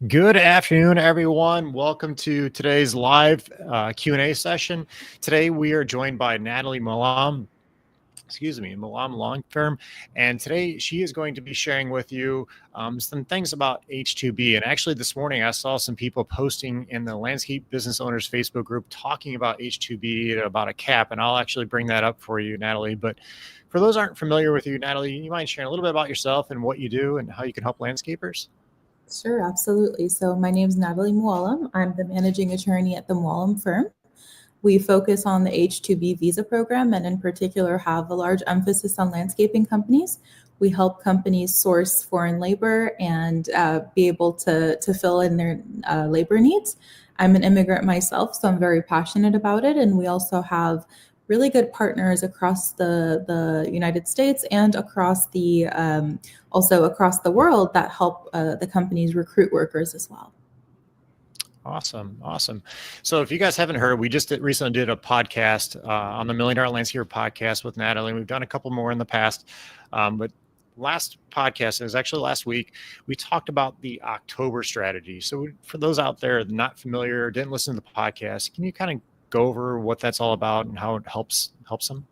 Good afternoon, everyone. Welcome to today's live Q&A session. Today, we are joined by Natalie Malam, Malam Long Firm. And today, she is going to be sharing with you some things about H-2B. And actually, this morning, I saw some people posting in the Landscape Business Owners Facebook group talking about H-2B and about a cap. And I'll actually bring that up for you, Natalie. But for those who aren't familiar with you, Natalie, you mind sharing a little bit about yourself and what you do and how you can help landscapers? Sure, absolutely. So my name is Natalie Muallim. I'm the managing attorney at the Muallim Firm. We focus on the H-2B visa program and in particular have a large emphasis on landscaping companies. We help companies source foreign labor and be able to fill in their labor needs. I'm an immigrant myself, so I'm very passionate about it. And we also have really good partners across the United States and across the also across the world that help the companies recruit workers as well. Awesome. So if you guys haven't heard, we just recently did a podcast on the $1 Million Landscaper podcast with Natalie. We've done a couple more in the past, but last podcast, it was actually last week, we talked about the October strategy. So for those out there not familiar or didn't listen to the podcast, can you kind of go over what that's all about and how it helps them?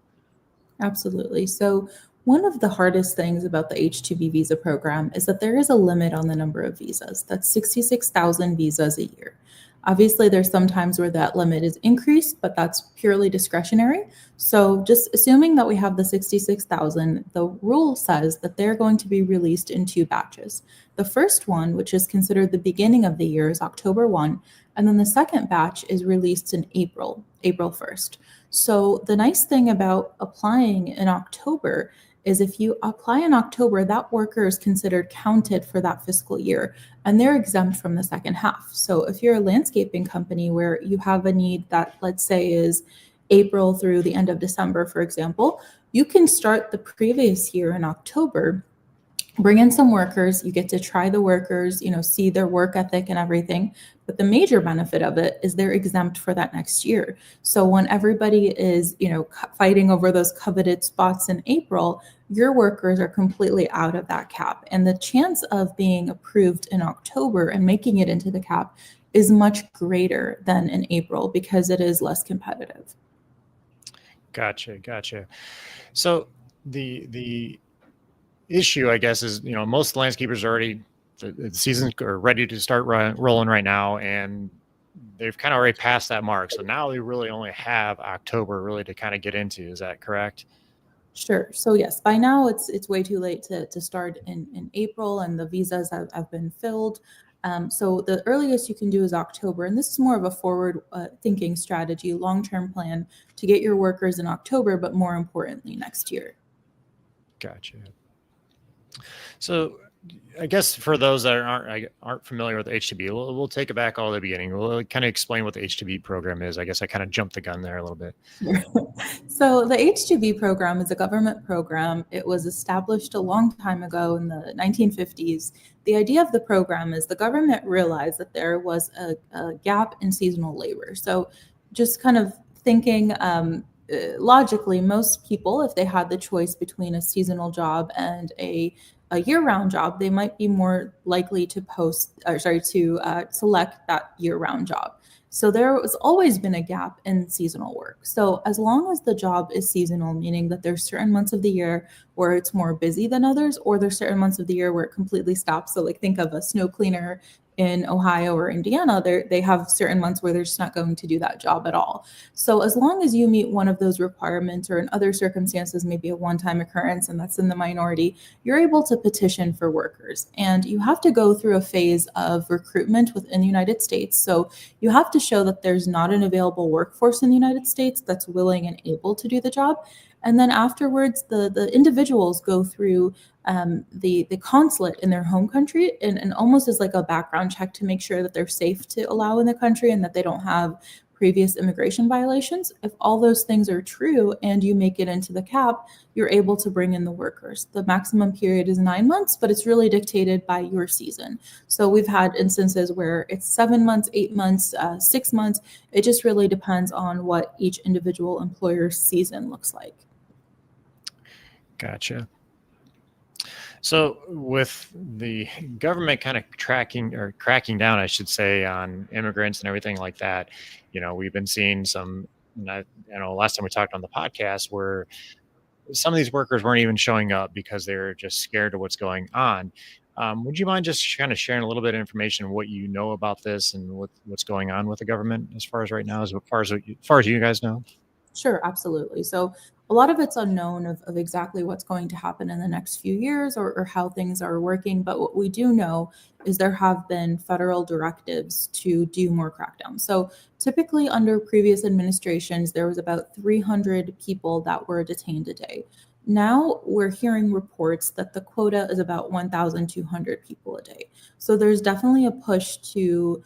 Absolutely. So one of the hardest things about the H-2B visa program is that there is a limit on the number of visas. That's 66,000 visas a year. Obviously, there's some times where that limit is increased, but that's purely discretionary. So just assuming that we have the 66,000, the rule says that they're going to be released in two batches. The first one, which is considered the beginning of the year, is October 1, and then the second batch is released in April 1st. So the nice thing about applying in October is if you apply in October, that worker is considered counted for that fiscal year, and they're exempt from the second half. So if you're a landscaping company where you have a need that, let's say, is April through the end of December, for example, you can start the previous year in October, bring in some workers, you get to try the workers, see their work ethic and everything. But the major benefit of it is they're exempt for that next year. So when everybody is, fighting over those coveted spots in April, your workers are completely out of that cap. And the chance of being approved in October and making it into the cap is much greater than in April because it is less competitive. Gotcha. So the issue, I guess, is, most landscapers are already, the seasons are ready to start rolling right now, and they've kind of already passed that mark. So now we really only have October really to kind of get into. Is that correct? Sure. So yes, by now it's way too late to start in April, and the visas have been filled. So the earliest you can do is October, and this is more of a forward thinking strategy, long-term plan to get your workers in October, but more importantly, next year. Gotcha. So I guess for those that aren't familiar with H-2B, we'll take it back all the beginning. We'll kind of explain what the H-2B program is. I guess I kind of jumped the gun there a little bit. So the H-2B program is a government program. It was established a long time ago in the 1950s. The idea of the program is the government realized that there was a gap in seasonal labor. So just kind of thinking logically, most people, if they had the choice between a seasonal job and a year-round job, they might be more likely to select that year-round job. So there has always been a gap in seasonal work. So as long as the job is seasonal, meaning that there's certain months of the year where it's more busy than others, or there's certain months of the year where it completely stops. So like think of a snow cleaner in Ohio or Indiana, they have certain months where they're just not going to do that job at all. So as long as you meet one of those requirements, or in other circumstances, maybe a one-time occurrence, and that's in the minority, you're able to petition for workers. And you have to go through a phase of recruitment within the United States. So you have to show that there's not an available workforce in the United States that's willing and able to do the job. And then afterwards, the individuals go through the consulate in their home country and almost as like a background check to make sure that they're safe to allow in the country and that they don't have previous immigration violations. If all those things are true and you make it into the cap, you're able to bring in the workers. The maximum period is 9 months, but it's really dictated by your season. So we've had instances where it's 7 months, 8 months, 6 months. It just really depends on what each individual employer's season looks like. Gotcha. So with the government kind of cracking down, I should say, on immigrants and everything like that, we've been seeing some. Last time we talked on the podcast, where some of these workers weren't even showing up because they're just scared of what's going on. Would you mind just kind of sharing a little bit of information, what you know about this, and what's going on with the government as far as right now, as far as you guys know? Sure, absolutely. So a lot of it's unknown of exactly what's going to happen in the next few years or how things are working. But what we do know is there have been federal directives to do more crackdowns. So typically under previous administrations, there was about 300 people that were detained a day. Now we're hearing reports that the quota is about 1,200 people a day. So there's definitely a push to,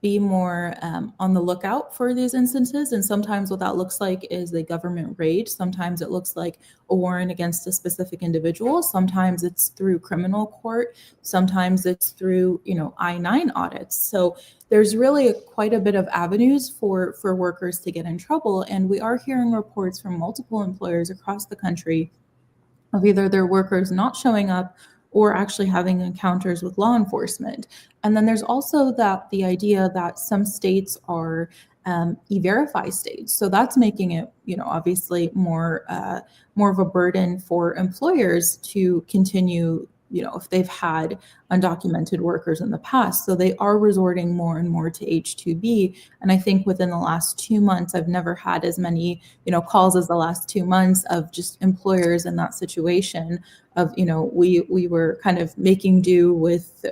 be more on the lookout for these instances. And sometimes what that looks like is a government raid. Sometimes it looks like a warrant against a specific individual. Sometimes it's through criminal court. Sometimes it's through, I-9 audits. So there's really quite a bit of avenues for workers to get in trouble. And we are hearing reports from multiple employers across the country of either their workers not showing up or actually having encounters with law enforcement. And then there's also the idea that some states are e-verify states. So that's making it, obviously more of a burden for employers to continue, if they've had undocumented workers in the past. So they are resorting more and more to H-2B. And I think within the last 2 months, I've never had as many, calls as the last 2 months of just employers in that situation of, we were kind of making do with,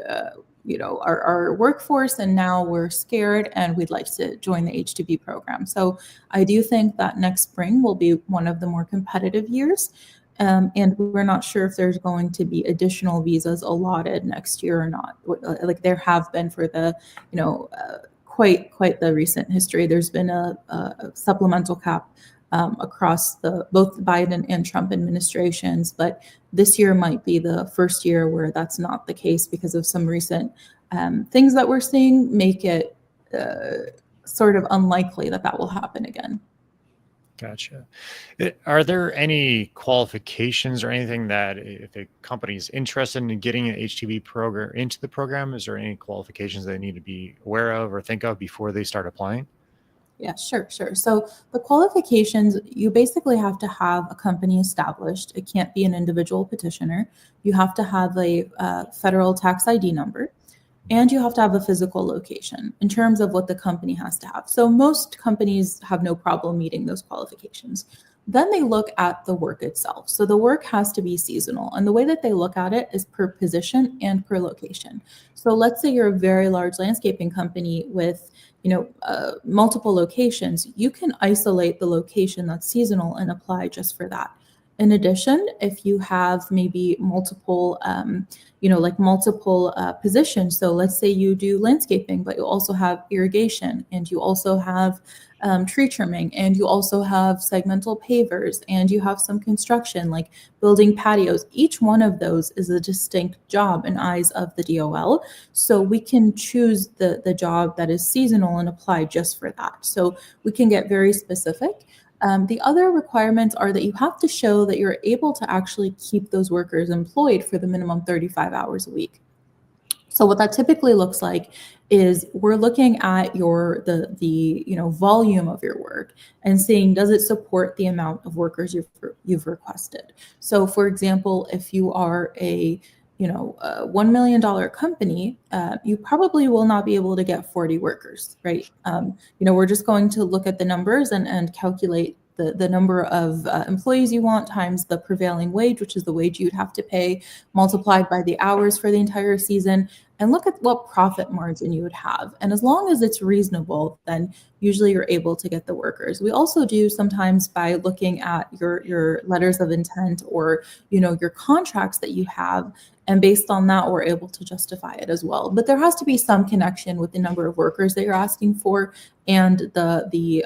our workforce, and now we're scared and we'd like to join the H-2B program. So I do think that next spring will be one of the more competitive years. And we're not sure if there's going to be additional visas allotted next year or not. Like there have been for the, quite the recent history. There's been a supplemental cap across both Biden and Trump administrations, but this year might be the first year where that's not the case because of some recent things that we're seeing make it sort of unlikely that will happen again. Gotcha. Are there any qualifications or anything that if a company is interested in getting an H-2B program into the program, is there any qualifications they need to be aware of or think of before they start applying? Yeah, sure. So the qualifications, you basically have to have a company established. It can't be an individual petitioner. You have to have a federal tax ID number, and you have to have a physical location in terms of what the company has to have. So most companies have no problem meeting those qualifications. Then they look at the work itself. So the work has to be seasonal. And the way that they look at it is per position and per location. So let's say you're a very large landscaping company with multiple locations. You can isolate the location that's seasonal and apply just for that. In addition, if you have maybe multiple, multiple positions, so let's say you do landscaping, but you also have irrigation, and you also have tree trimming, and you also have segmental pavers, and you have some construction like building patios. Each one of those is a distinct job in eyes of the DOL. So we can choose the job that is seasonal and apply just for that. So we can get very specific. The other requirements are that you have to show that you're able to actually keep those workers employed for the minimum 35 hours a week. So what that typically looks like is we're looking at the volume of your work and seeing, does it support the amount of workers you've requested. So for example, if you are a $1 million company, you probably will not be able to get 40 workers, right? We're just going to look at the numbers and calculate the number of employees you want times the prevailing wage, which is the wage you'd have to pay, multiplied by the hours for the entire season, and look at what profit margin you would have. And as long as it's reasonable, then usually you're able to get the workers. We also do sometimes by looking at your letters of intent or your contracts that you have, and based on that, we're able to justify it as well. But there has to be some connection with the number of workers that you're asking for and the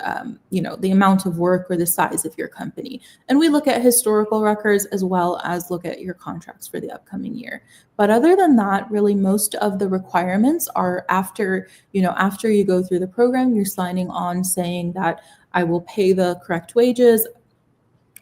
amount of work or the size of your company. And we look at historical records as well as look at your contracts for the upcoming year. But other than that, really most of the requirements are after you go through the program, you're signing on saying that I will pay the correct wages,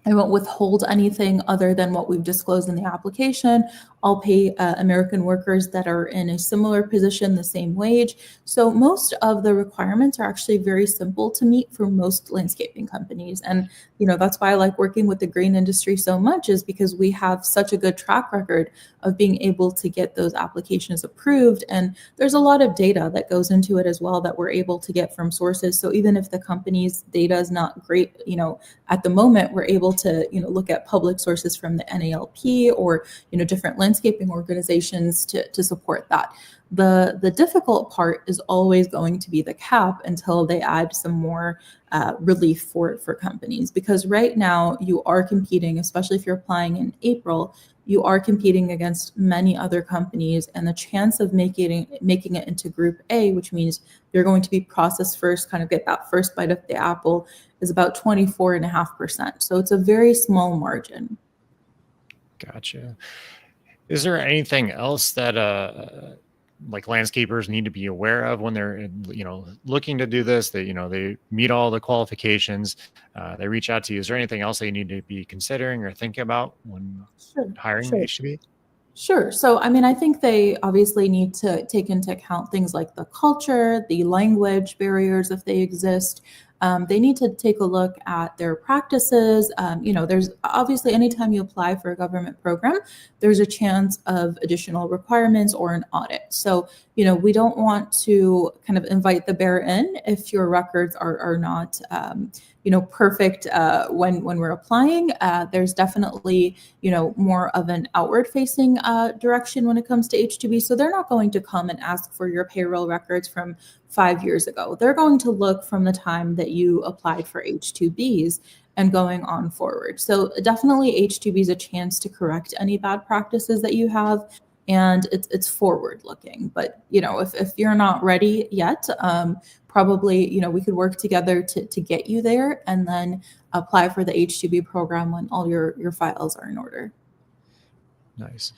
I won't withhold anything other than what we've disclosed in the application. I'll pay American workers that are in a similar position the same wage. So most of the requirements are actually very simple to meet for most landscaping companies. And, that's why I like working with the green industry so much, is because we have such a good track record of being able to get those applications approved. And there's a lot of data that goes into it as well that we're able to get from sources. So even if the company's data is not great, at the moment, we're able to, look at public sources from the NALP or, different landscaping organizations to support that. The difficult part is always going to be the cap until they add some more relief for companies, because right now you are competing, especially if you're applying in April, you are competing against many other companies, and the chance of making it into Group A, which means you're going to be processed first, kind of get that first bite of the apple, is about 24.5%. So it's a very small margin. Gotcha. Is there anything else that like landscapers need to be aware of when they're looking to do this? That they meet all the qualifications, they reach out to you. Is there anything else they need to be considering or thinking about when hiring H-2B? Sure. So, I think they obviously need to take into account things like the culture, the language barriers, if they exist. They need to take a look at their practices. There's obviously, anytime you apply for a government program, there's a chance of additional requirements or an audit. So, we don't want to kind of invite the bear in if your records are not, perfect when we're applying. There's definitely, more of an outward facing direction when it comes to H-2B. So they're not going to come and ask for your payroll records from 5 years ago. They're going to look from the time that you applied for H-2Bs and going on forward. So definitely H-2B is a chance to correct any bad practices that you have, and it's forward looking. But if you're not ready yet, probably we could work together to get you there, and then apply for the H-2B program when all your files are in order. Nice.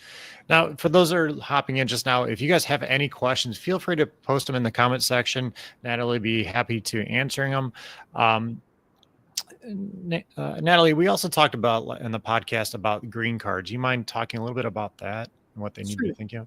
Now, for those that are hopping in just now, if you guys have any questions, feel free to post them in the comment section. Natalie will be happy to answering them. Natalie, we also talked about in the podcast about green cards. Do you mind talking a little bit about that and what they need to be thinking of?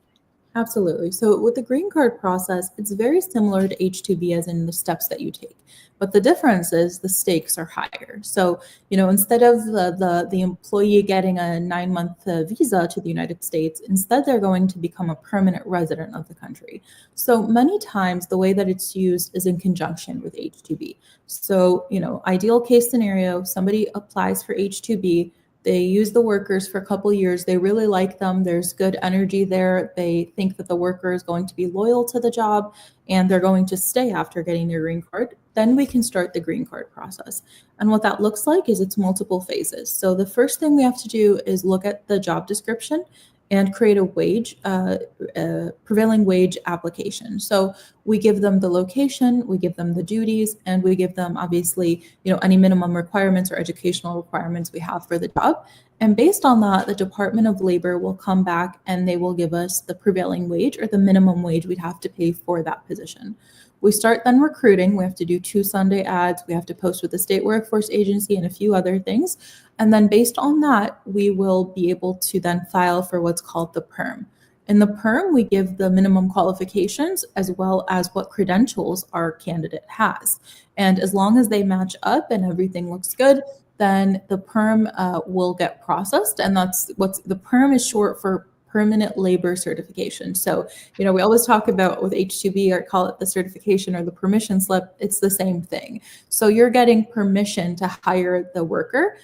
Absolutely. So with the green card process, it's very similar to H-2B as in the steps that you take. But the difference is the stakes are higher. So, instead of the employee getting a 9-month visa to the United States, instead they're going to become a permanent resident of the country. So many times the way that it's used is in conjunction with H-2B. So, ideal case scenario, somebody applies for H-2B, they use the workers for a couple of years. They really like them. There's good energy there. They think that the worker is going to be loyal to the job and they're going to stay after getting their green card. Then we can start the green card process. And what that looks like is it's multiple phases. So the first thing we have to do is look at the job description and create a prevailing wage application. So we give them the location, we give them the duties, and we give them obviously, any minimum requirements or educational requirements we have for the job. And based on that, the Department of Labor will come back and they will give us the prevailing wage or the minimum wage we'd have to pay for that position. We start then recruiting. We have to do 2 Sunday ads. We have to post with the state workforce agency and a few other things. And then based on that, we will be able to then file for what's called the PERM. In the PERM, we give the minimum qualifications as well as what credentials our candidate has. And as long as they match up and everything looks good, then the PERM will get processed. And that's the PERM is short for permanent labor certification. So, we always talk about with H-2B, or call it the certification or the permission slip. It's the same thing. So you're getting permission to hire the worker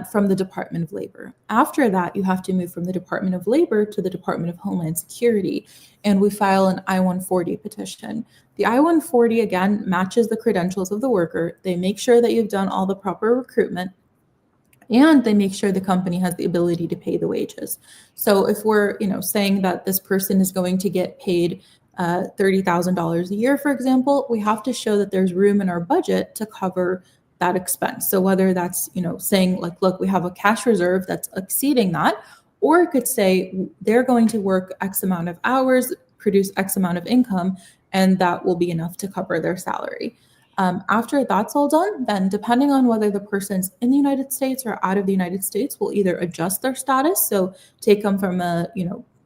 from the Department of Labor. After that, you have to move from the Department of Labor to the Department of Homeland Security, and we file an I-140 petition. The I-140, again, matches the credentials of the worker. They make sure that you've done all the proper recruitment, and they make sure the company has the ability to pay the wages. So if we're, saying that this person is going to get paid $30,000 a year, for example, we have to show that there's room in our budget to cover that expense. So whether that's, saying like, look, we have a cash reserve that's exceeding that, or it could say they're going to work X amount of hours, produce X amount of income, and that will be enough to cover their salary. After that's all done, then depending on whether the person's in the United States or out of the United States, we'll either adjust their status, so take them from a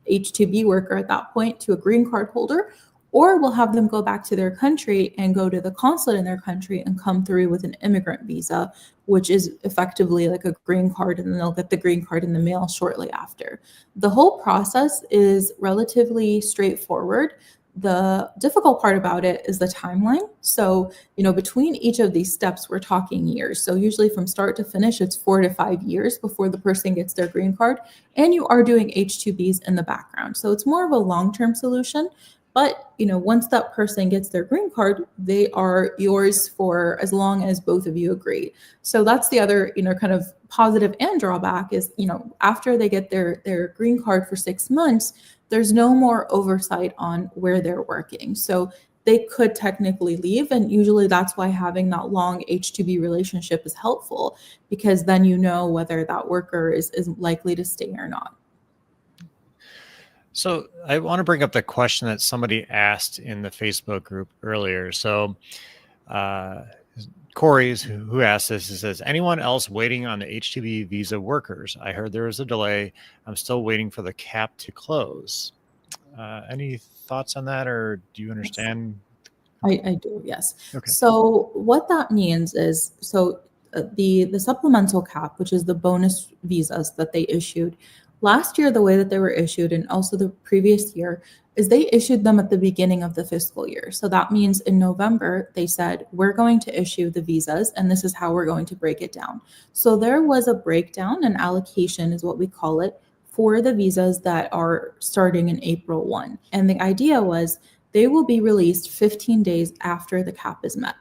H-2B worker at that point to a green card holder, or we'll have them go back to their country and go to the consulate in their country and come through with an immigrant visa, which is effectively like a green card, and then they'll get the green card in the mail shortly after. The whole process is relatively straightforward. The difficult part about it is the timeline. So, between each of these steps, we're talking years. So usually from start to finish, it's 4 to 5 years before the person gets their green card. And you are doing H-2Bs in the background. So it's more of a long-term solution. But, once that person gets their green card, they are yours for as long as both of you agree. So that's the other, kind of positive and drawback is, after they get their green card for 6 months, there's no more oversight on where they're working. So they could technically leave. And usually that's why having that long H-2B relationship is helpful, because then you know whether that worker is likely to stay or not. So I want to bring up the question that somebody asked in the Facebook group earlier. So Corey's who asked this, he says, anyone else waiting on the H-2B visa workers? I heard there was a delay. I'm still waiting for the cap to close. Any thoughts on that, or do you understand? I do, yes. Okay. So what that means is, the supplemental cap, which is the bonus visas that they issued last year, the way that they were issued, and also the previous year, is they issued them at the beginning of the fiscal year. So that means in November, they said, we're going to issue the visas, and this is how we're going to break it down. So there was a breakdown, an allocation is what we call it, for the visas that are starting in April 1. And the idea was they will be released 15 days after the cap is met.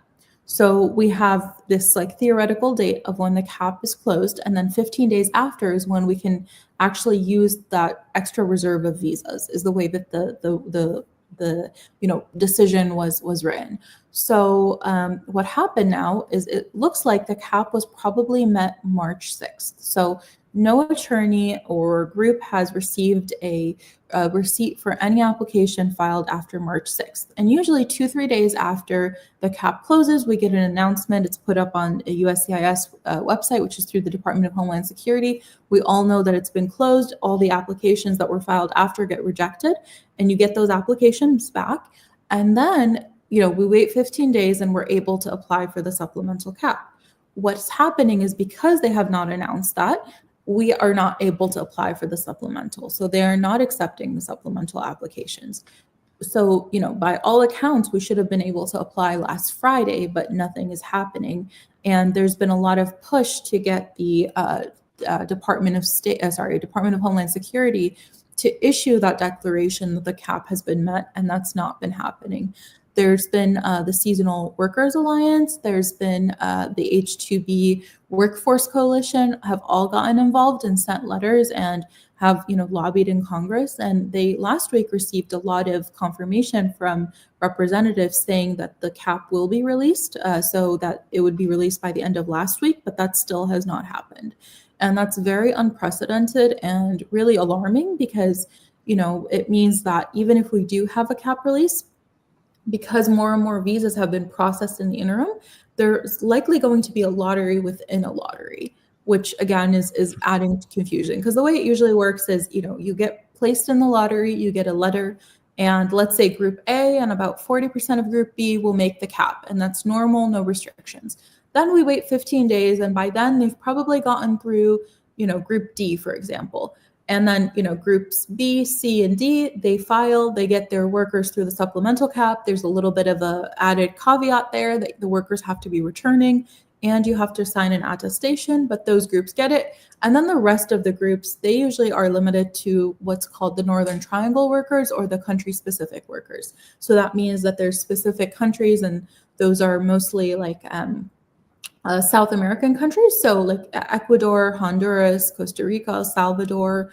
So we have this theoretical date of when the cap is closed, and then 15 days after is when we can actually use that extra reserve of visas, is the way that the decision was written. So what happened now is it looks like the cap was probably met March 6th. So no attorney or group has received a receipt for any application filed after March 6th. And usually 2-3 days after the cap closes, we get an announcement. It's put up on a USCIS website, which is through the Department of Homeland Security. We all know that it's been closed. All the applications that were filed after get rejected, and you get those applications back. And then, we wait 15 days and we're able to apply for the supplemental cap. What's happening is, because they have not announced that, we are not able to apply for the supplemental. So they are not accepting the supplemental applications. So, by all accounts, we should have been able to apply last Friday, but nothing is happening. And there's been a lot of push to get the Department of Homeland Security to issue that declaration that the cap has been met, and that's not been happening. There's been the Seasonal Workers Alliance, there's been the H-2B Workforce Coalition, have all gotten involved and sent letters and have lobbied in Congress. And they last week received a lot of confirmation from representatives saying that the cap will be released, so that it would be released by the end of last week, but that still has not happened. And that's very unprecedented and really alarming, because it means that even if we do have a cap release, because more and more visas have been processed in the interim, there's likely going to be a lottery within a lottery, which again is adding to confusion. Because the way it usually works is, you get placed in the lottery, you get a letter, and let's say Group A and about 40% of Group B will make the cap, and that's normal, no restrictions. Then we wait 15 days, and by then they've probably gotten through, Group D, for example. And then, groups B, C, and D, they file, they get their workers through the supplemental cap. There's a little bit of a added caveat there that the workers have to be returning and you have to sign an attestation, but those groups get it. And then the rest of the groups, they usually are limited to what's called the Northern Triangle workers or the country-specific workers. So that means that there's specific countries, and those are mostly South American countries, so Ecuador, Honduras, Costa Rica, El Salvador,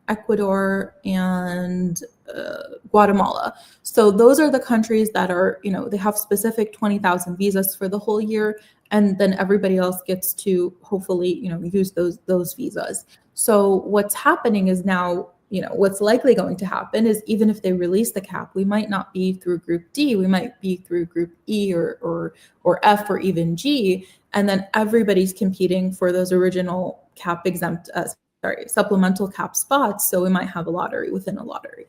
Ecuador, and Guatemala. So those are the countries that are, they have specific 20,000 visas for the whole year, and then everybody else gets to hopefully, use those visas. So what's happening is now what's likely going to happen is even if they release the cap, we might not be through Group D, we might be through Group E or F or even G, and then everybody's competing for those original cap exempt, supplemental cap spots. So we might have a lottery within a lottery.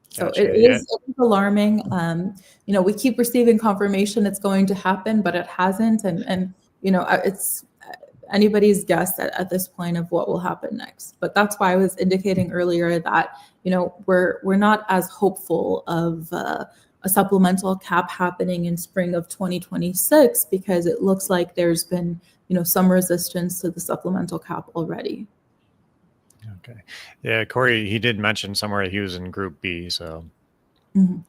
So Gotcha. it is alarming. We keep receiving confirmation it's going to happen, but it hasn't, and it's anybody's guess at this point of what will happen next. But that's why I was indicating earlier that we're not as hopeful of a supplemental cap happening in spring of 2026, because it looks like there's been some resistance to the supplemental cap already. Okay. Yeah, Corey, he did mention somewhere he was in Group B, so. Mm-hmm.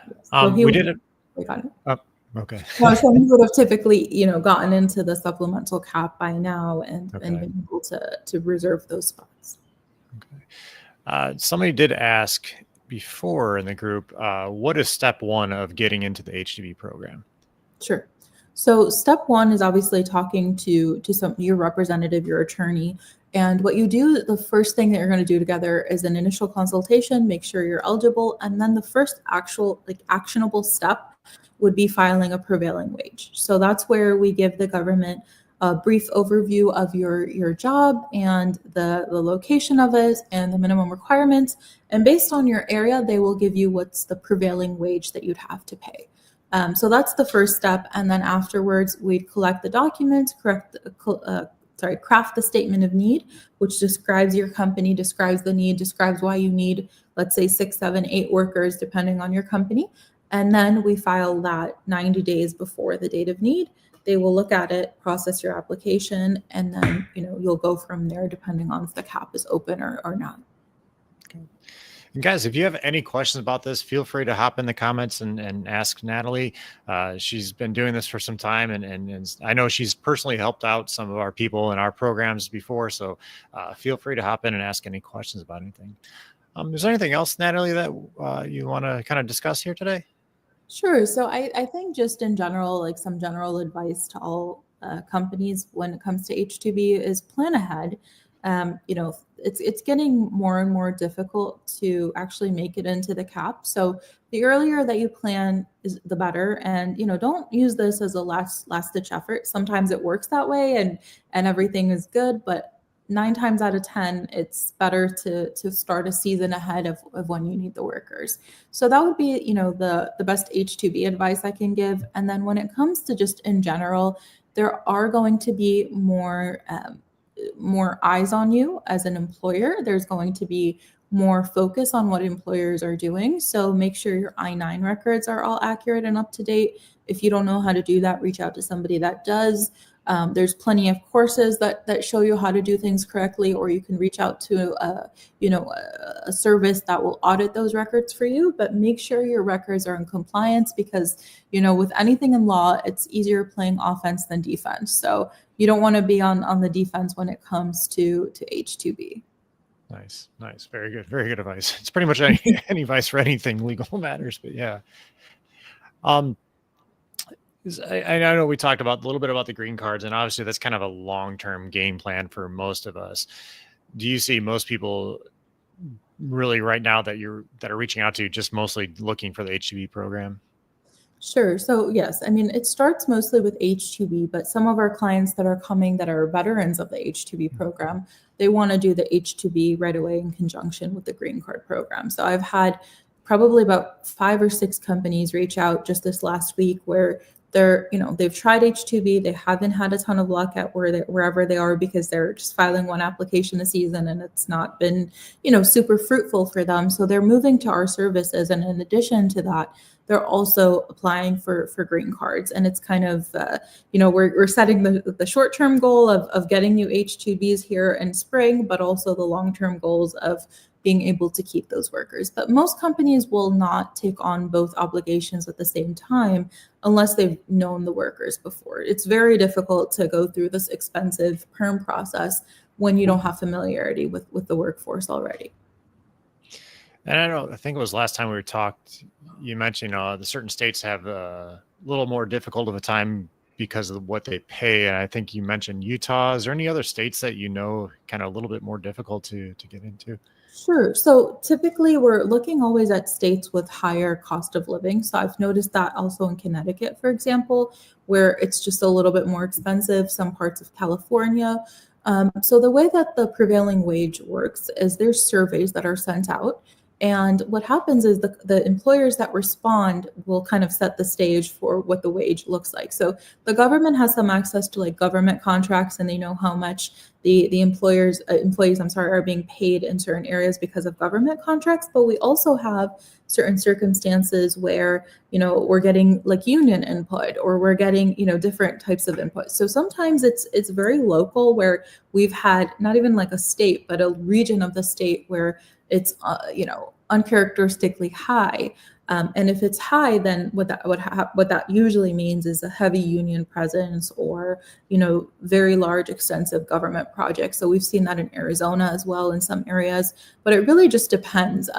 Yes. So we did it. We got it. Okay. So he would have typically, gotten into the supplemental cap by now and been able to reserve those spots. Okay. Somebody did ask before in the group, what is step one of getting into the H-2B program? Sure. So step one is obviously talking to your representative, your attorney. And what you do, the first thing that you're going to do together is an initial consultation, make sure you're eligible. And then the first actual actionable step would be filing a prevailing wage. So that's where we give the government a brief overview of your job and the location of it and the minimum requirements. And based on your area, they will give you what's the prevailing wage that you'd have to pay. So that's the first step. And then afterwards, we'd collect the documents, craft the statement of need, which describes your company, describes the need, describes why you need, let's say 6, 7, 8 workers, depending on your company. And then we file that 90 days before the date of need. They will look at it, process your application, and then you'll go from there depending on if the cap is open or not. Okay. And guys, if you have any questions about this, feel free to hop in the comments and ask Natalie. She's been doing this for some time, and I know she's personally helped out some of our people in our programs before. So feel free to hop in and ask any questions about anything. Is there anything else, Natalie, that you want to kind of discuss here today? Sure. So I think just in general, some general advice to all companies when it comes to H-2B is plan ahead. It's getting more and more difficult to actually make it into the cap. So the earlier that you plan is the better. And don't use this as a last ditch effort. Sometimes it works that way and everything is good, but 9 times out of 10, it's better to start a season ahead of when you need the workers. So that would be the best H-2B advice I can give. And then when it comes to just in general, there are going to be more eyes on you as an employer. There's going to be more focus on what employers are doing. So make sure your I-9 records are all accurate and up to date. If you don't know how to do that, reach out to somebody that does. There's plenty of courses that show you how to do things correctly, or you can reach out to a service that will audit those records for you. But make sure your records are in compliance, because with anything in law, it's easier playing offense than defense. So you don't want to be on the defense when it comes to H-2B. Nice. Very good advice. It's pretty much any advice for anything legal matters, but yeah. I know we talked about a little bit about the green cards, and obviously that's kind of a long-term game plan for most of us. Do you see most people really right now that are reaching out to you just mostly looking for the H-2B program? Sure. So yes, it starts mostly with H-2B, but some of our clients that are coming that are veterans of the H-2B program, they want to do the H-2B right away in conjunction with the green card program. So I've had probably about 5 or 6 companies reach out just this last week where they've tried H-2B, they haven't had a ton of luck at wherever they are, because they're just filing one application a season and it's not been, super fruitful for them. So they're moving to our services. And in addition to that, they're also applying for green cards. And it's kind of, we're setting the short-term goal of getting new H-2Bs here in spring, but also the long-term goals of being able to keep those workers. But most companies will not take on both obligations at the same time unless they've known the workers before. It's very difficult to go through this expensive perm process when you don't have familiarity with the workforce already. And I think it was last time we talked, you mentioned the certain states have a little more difficult of a time because of what they pay. And I think you mentioned Utah. Is there any other states that kind of a little bit more difficult to get into? Sure. So typically we're looking always at states with higher cost of living. So I've noticed that also in Connecticut, for example, where it's just a little bit more expensive, some parts of California. So the way that the prevailing wage works is there's surveys that are sent out. And what happens is the employers that respond will kind of set the stage for what the wage looks like. So the government has some access to like government contracts and they know how much the employees, I'm sorry, are being paid in certain areas because of government contracts. But we also have certain circumstances where, we're getting like union input or we're getting, different types of input. So sometimes it's very local where we've had not even like a state, but a region of the state where it's, uncharacteristically high. And if it's high, then what that usually means is a heavy union presence or, very large, extensive government projects. So we've seen that in Arizona as well in some areas, but it really just depends.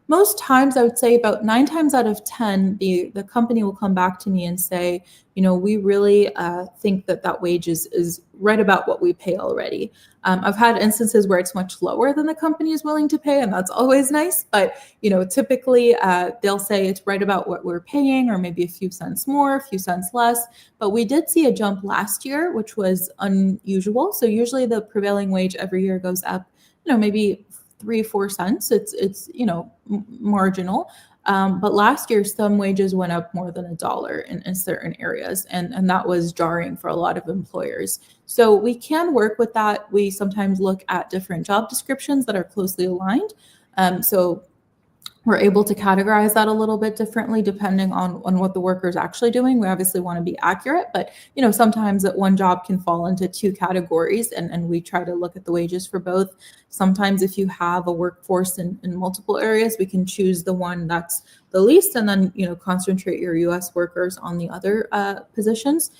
Most times, I would say about 9 times out of 10, the company will come back to me and say, we really think that wage is right about what we pay already. I've had instances where it's much lower than the company is willing to pay, and that's always nice. But typically they'll say it's right about what we're paying, or maybe a few cents more, a few cents less. But we did see a jump last year, which was unusual. So usually the prevailing wage every year goes up, maybe 3-4 cents. It's marginal. But last year, some wages went up more than $1 in certain areas, and that was jarring for a lot of employers. So we can work with that. We sometimes look at different job descriptions that are closely aligned. So we're able to categorize that a little bit differently depending on what the worker is actually doing. We obviously want to be accurate, but sometimes that one job can fall into 2 categories, and we try to look at the wages for both. Sometimes if you have a workforce in multiple areas, we can choose the one that's the least and then concentrate your US workers on the other positions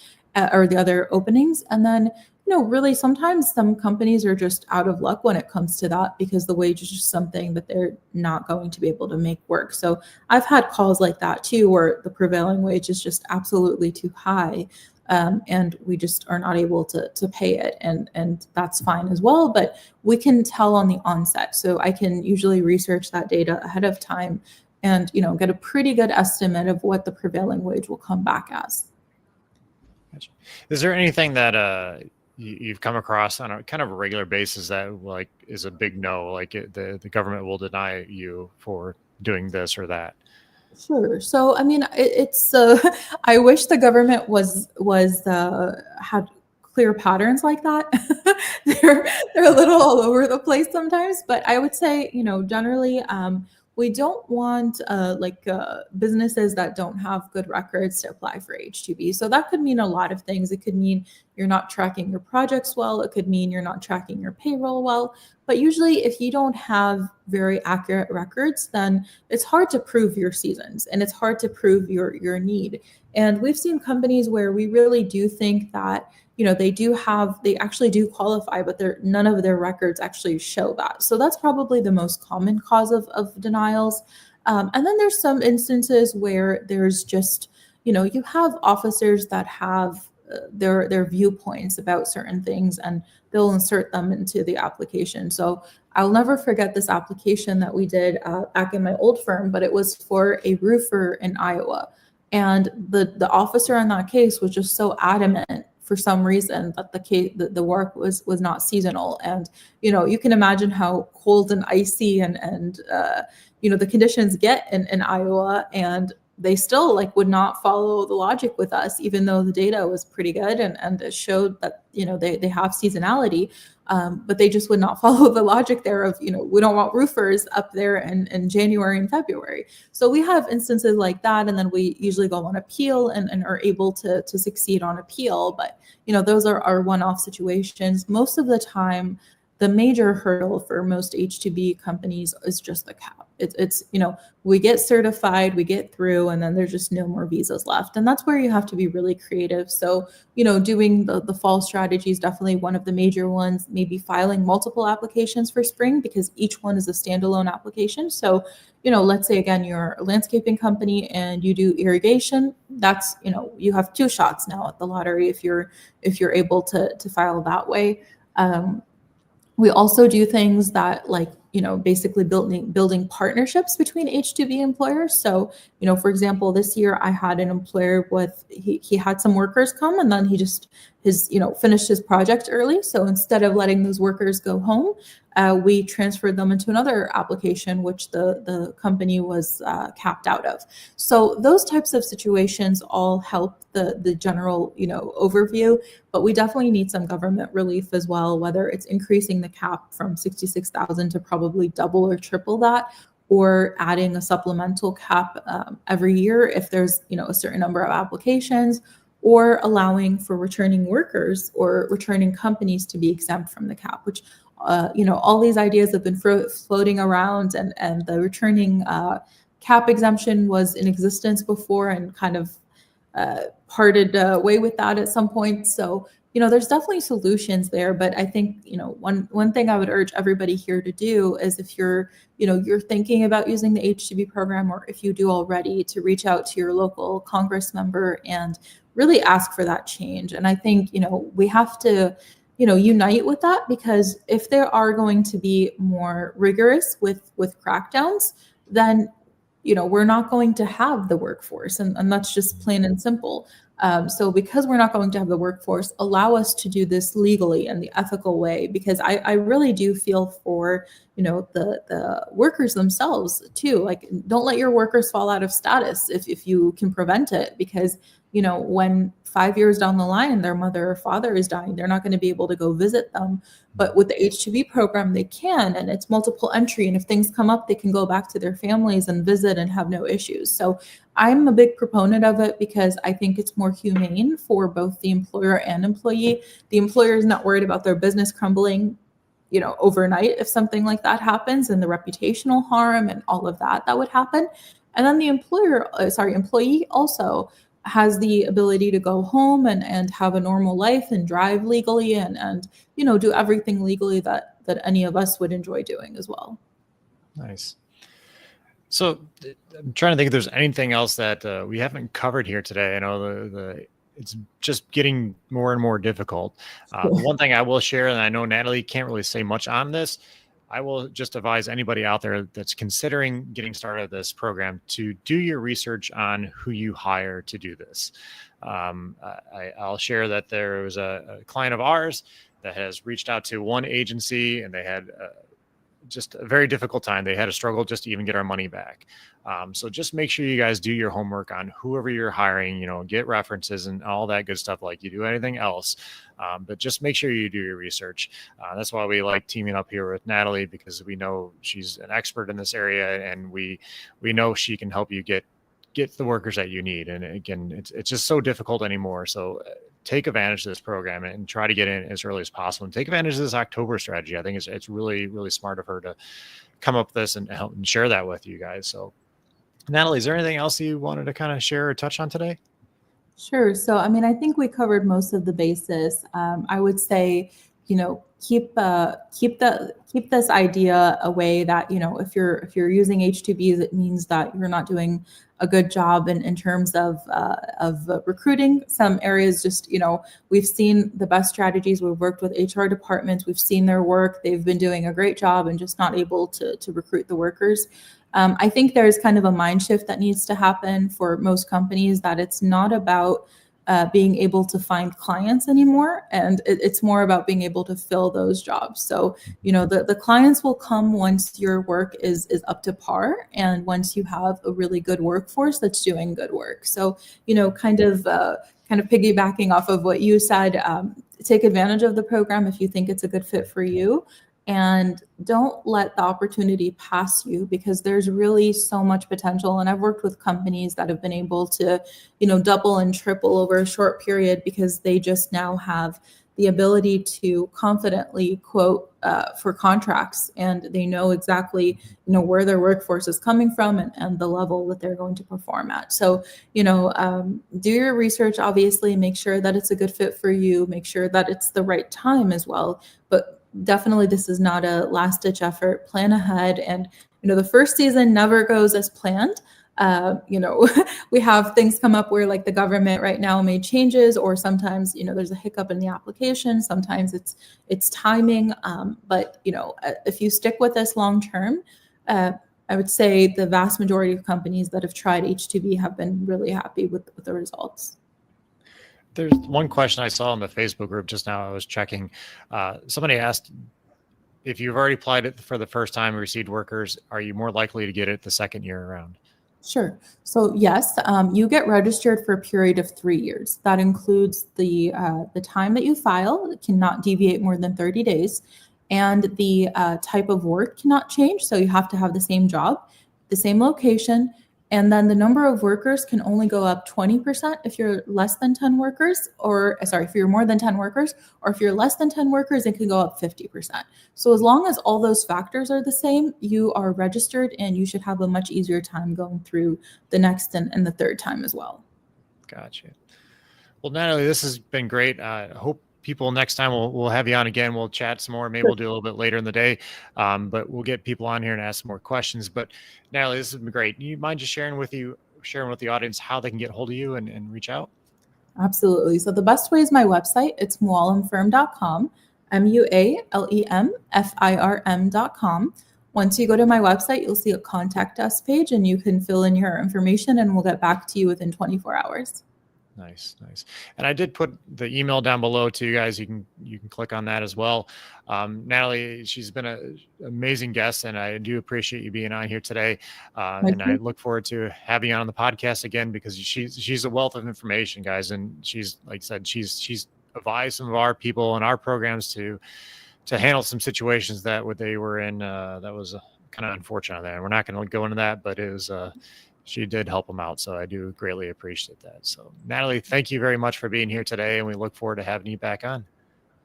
or the other openings. And then really sometimes some companies are just out of luck when it comes to that because the wage is just something that they're not going to be able to make work. So I've had calls like that too, where the prevailing wage is just absolutely too high. And we just are not able to pay it. And that's fine as well, but we can tell on the onset. So I can usually research that data ahead of time and, get a pretty good estimate of what the prevailing wage will come back as. Gotcha. Is there anything that, you've come across on a kind of a regular basis that like is a big no, like the government will deny you for doing this or that? Sure. So, I mean, it's I wish the government was had clear patterns like that. They're a little all over the place sometimes, but I would say, generally, we don't want businesses that don't have good records to apply for H-2B. So that could mean a lot of things. It could mean you're not tracking your projects well. It could mean you're not tracking your payroll well. But usually if you don't have very accurate records, then it's hard to prove your seasons and it's hard to prove your need. And we've seen companies where we really do think that they actually do qualify, but none of their records actually show that. So that's probably the most common cause of denials. And then there's some instances where there's just, you have officers that have their viewpoints about certain things and they'll insert them into the application. So I'll never forget this application that we did back in my old firm, but it was for a roofer in Iowa. And the officer in that case was just so adamant for some reason that the work was not seasonal. And you can imagine how cold and icy and the conditions get in Iowa, and they still would not follow the logic with us, even though the data was pretty good and it showed that they have seasonality. But they just would not follow the logic there of, we don't want roofers up there in January and February. So we have instances like that. And then we usually go on appeal and are able to succeed on appeal. But, those are our one-off situations. Most of the time, the major hurdle for most H-2B companies is just the cap. It's we get certified, we get through, and then there's just no more visas left. And that's where you have to be really creative. So, doing the fall strategy is definitely one of the major ones, maybe filing multiple applications for spring because each one is a standalone application. So, let's say again, you're a landscaping company and you do irrigation. That's, you have 2 shots now at the lottery if you're able to file that way. We also do things that basically building partnerships between H-2B employers. So, for example, this year I had an employer with, he had some workers come, and then he just finished his project early. So instead of letting those workers go home, we transferred them into another application, which the company was capped out of. So those types of situations all help the general, overview, but we definitely need some government relief as well, whether it's increasing the cap from 66,000 to probably double or triple that, or adding a supplemental cap every year if there's, a certain number of applications, or allowing for returning workers or returning companies to be exempt from the cap, which, all these ideas have been floating around, and the returning cap exemption was in existence before and kind of parted way with that at some point. So, there's definitely solutions there, but I think, one thing I would urge everybody here to do is, if you're thinking about using the H-2B program, or if you do already, to reach out to your local Congress member and really ask for that change. And I think, we have to, unite with that, because if there are going to be more rigorous with crackdowns, then, we're not going to have the workforce, and that's just plain and simple. So because we're not going to have the workforce, allow us to do this legally and the ethical way, because I really do feel for, the workers themselves too. Like, don't let your workers fall out of status if you can prevent it, because, when 5 years down the line, their mother or father is dying, they're not going to be able to go visit them. But with the H-2B program, they can, and it's multiple entry. And if things come up, they can go back to their families and visit and have no issues. So I'm a big proponent of it, because I think it's more humane for both the employer and employee. The employer is not worried about their business crumbling, overnight if something like that happens, and the reputational harm and all of that would happen. And then the employee also has the ability to go home and have a normal life and drive legally and do everything legally that any of us would enjoy doing as well. Nice. So I'm trying to think if there's anything else that we haven't covered here today. I know it's just getting more and more difficult. One thing I will share, and I know Natalie can't really say much on this, I will just advise anybody out there that's considering getting started with this program to do your research on who you hire to do this. I'll share that there was a client of ours that has reached out to one agency, and they had just a very difficult time. They had a struggle just to even get our money back. So just make sure you guys do your homework on whoever you're hiring, get references and all that good stuff like you do anything else. But just make sure you do your research. That's why we like teaming up here with Natalie, because we know she's an expert in this area, and we know she can help you get the workers that you need. And again, it's just so difficult anymore. So take advantage of this program and try to get in as early as possible, and take advantage of this October strategy. I think it's really, really smart of her to come up with this and help and share that with you guys. So Natalie, is there anything else you wanted to kind of share or touch on today? Sure. So, I think we covered most of the basis. I would say, keep this idea away that, if you're using H-2Bs, it means that you're not doing a good job in terms of recruiting. Some areas just, we've seen the best strategies. We've worked with HR departments. We've seen their work. They've been doing a great job and just not able to recruit the workers. I think there's kind of a mind shift that needs to happen for most companies, that it's not about being able to find clients anymore, and it's more about being able to fill those jobs. So, the clients will come once your work is up to par, and once you have a really good workforce that's doing good work. So, kind of piggybacking off of what you said, take advantage of the program if you think it's a good fit for you. And don't let the opportunity pass you, because there's really so much potential. And I've worked with companies that have been able to, double and triple over a short period, because they just now have the ability to confidently quote for contracts, and they know exactly, where their workforce is coming from and the level that they're going to perform at. So, do your research, obviously, make sure that it's a good fit for you, make sure that it's the right time as well. But definitely, this is not a last-ditch effort. Plan ahead. And, the first season never goes as planned. We have things come up where like the government right now made changes, or sometimes, there's a hiccup in the application. Sometimes it's timing. But if you stick with this long term, I would say the vast majority of companies that have tried H-2B have been really happy with the results. There's one question I saw in the Facebook group just now. I was checking. Somebody asked, if you've already applied it for the first time and received workers, are you more likely to get it the second year around? Sure. So yes, you get registered for a period of 3 years. That includes the time that you file. It cannot deviate more than 30 days. And the type of work cannot change. So you have to have the same job, the same location. And then the number of workers can only go up 20% if you're less than 10 workers, if you're more than 10 workers, or if you're less than 10 workers, it can go up 50%. So as long as all those factors are the same, you are registered, and you should have a much easier time going through the next and the third time as well. Gotcha. Well, Natalie, this has been great. I hope people next time we'll have you on again. We'll chat some more. Maybe we'll do a little bit later in the day, but we'll get people on here and ask some more questions. But Natalie, this has been great. Do you mind just sharing with the audience how they can get hold of you and reach out? Absolutely. So the best way is my website. It's mualemfirm.com, mualemfirm.com. Once you go to my website, you'll see a contact us page, and you can fill in your information, and we'll get back to you within 24 hours. Nice. And I did put the email down below to you guys. You can click on that as well. Natalie, she's been an amazing guest, and I do appreciate you being on here today. And I look forward to having you on the podcast again, because she's a wealth of information, guys. And she's, like I said, she's advised some of our people in our programs to handle some situations that they were in. That was kind of unfortunate there. We're not going to go into that, but it was, she did help them out. So I do greatly appreciate that. So Natalie, thank you very much for being here today, and we look forward to having you back on.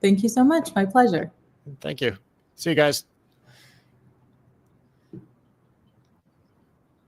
Thank you so much. My pleasure. Thank you. See you guys.